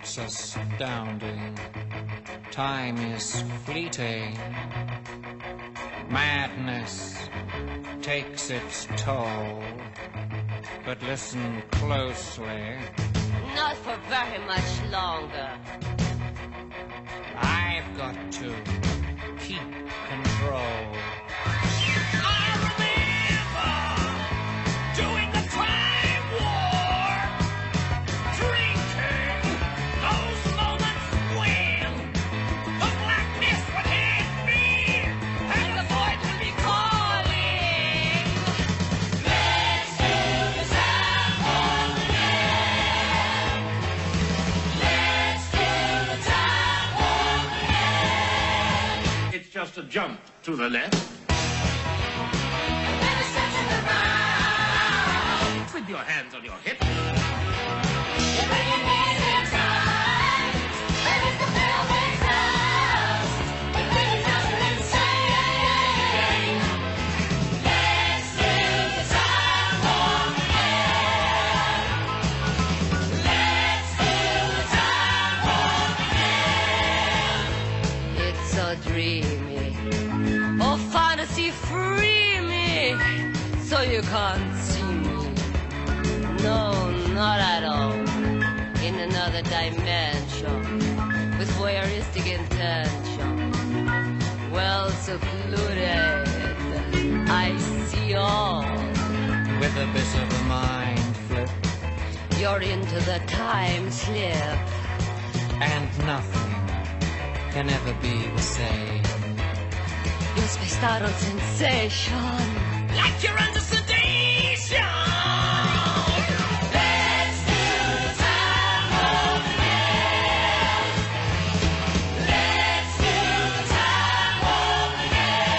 It's astounding. Time is fleeting. Madness takes its toll. But listen closely. Not for very much longer. I've got to keep control. I remember doing the time war, drinking those moments when the blackness would hit me and the void would be calling. Let's do the time war again. Let's do the time war again. It's just a jump to the left. With your hands on your hips. It's so dreamy. Oh, fantasy, free me. So you can't see me. No, not at all. In another dimension. With voyeuristic intention. Well secluded. I see all. With a bit of a mind flip. You're into the time slip. And nothing can ever be the same. You're spaced out on sensation. Like you're under sedation. Let's do the time war again. Let's do the time war again.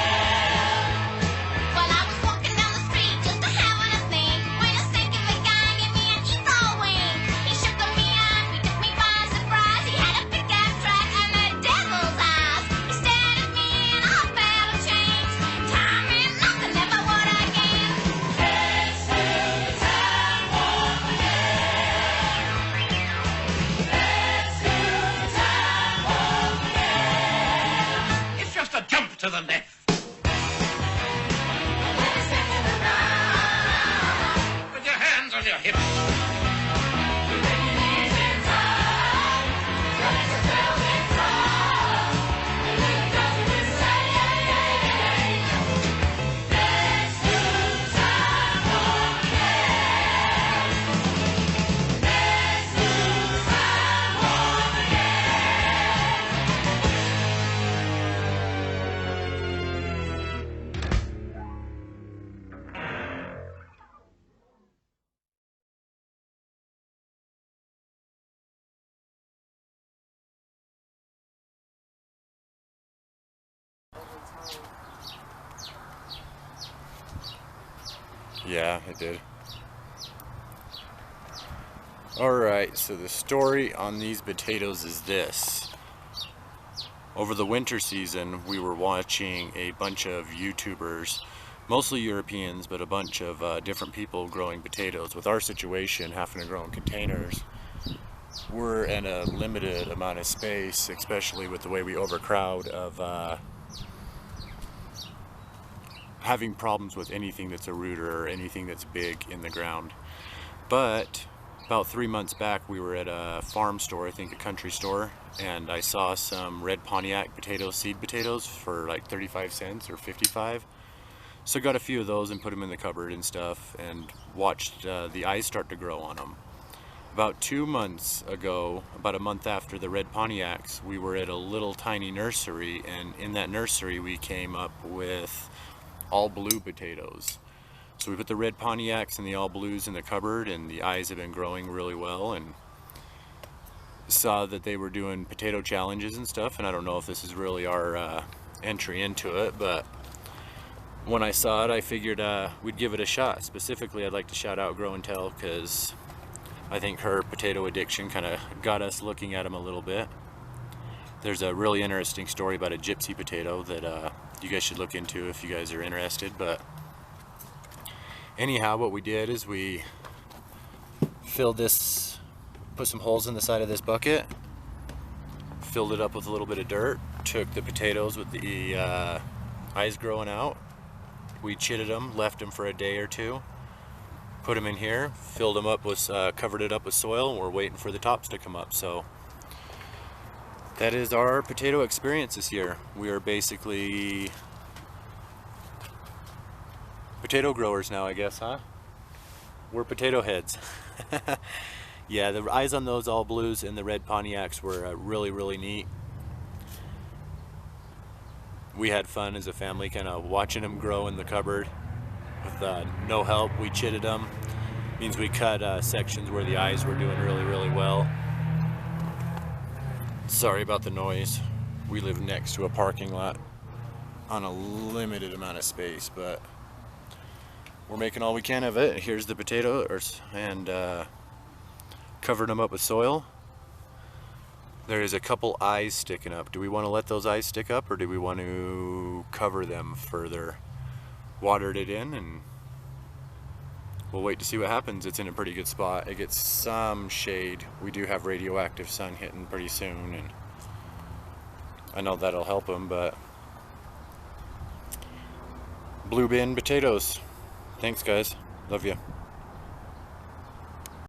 Well, I was walking down the street just a having a thing when a second guy gave me an eagle wing. He shook me up, he took me by surprise. He had a pickup truck and the devil's eyes. He stared at me and I felt a change. Time and nothing never would again. Let's do the time war again. Let's do the time war again. It's just a jump to the left. With your hands on your hips. Yeah, it did. Alright, so the story on these potatoes is this. Over the winter season, we were watching a bunch of YouTubers, mostly Europeans, but a bunch of different people growing potatoes. With our situation, having to grow in containers, we're in a limited amount of space, especially with the way we overcrowd, of having problems with anything that's a rooter or anything that's big in the ground. But about 3 months back, we were at a farm store, I think a country store, and I saw some red Pontiac potatoes, seed potatoes, for like 35 cents or 55. So I got a few of those and put them in the cupboard and stuff, and watched the eyes start to grow on them. About 2 months ago, about a month after the red Pontiacs, we were at a little tiny nursery, and in that nursery we came up with all blue potatoes. So we put the red Pontiacs and the all blues in the cupboard, and the eyes have been growing really well, and saw that they were doing potato challenges and stuff, and I don't know if this is really our entry into it, but when I saw it, I figured we'd give it a shot. Specifically, I'd like to shout out Grow and Tell, because I think her potato addiction kind of got us looking at them a little bit. There's a really interesting story about a gypsy potato that you guys should look into if you guys are interested. But anyhow, what we did is we filled this put some holes in the side of this bucket, filled it up with a little bit of dirt, took the potatoes with the eyes growing out, we chitted them, left them for a day or two, put them in here, filled them up with, covered it up with soil, and we're waiting for the tops to come up. So that is our potato experience this year. We are basically potato growers now, I guess, huh? We're potato heads. Yeah, the eyes on those all blues and the red Pontiacs were really, really neat. We had fun as a family kind of watching them grow in the cupboard with no help. We chitted them. Means we cut sections where the eyes were doing really, really well. Sorry about the noise. We live next to a parking lot on a limited amount of space, but we're making all we can of it. Here's the potatoes, and covered them up with soil. There is a couple eyes sticking up. Do we want to let those eyes stick up, or do we want to cover them further? Watered it in, and we'll wait to see what happens. It's in a pretty good spot. It gets some shade. We do have radioactive sun hitting pretty soon, and I know that'll help them, but blue bin potatoes. Thanks, guys. Love you.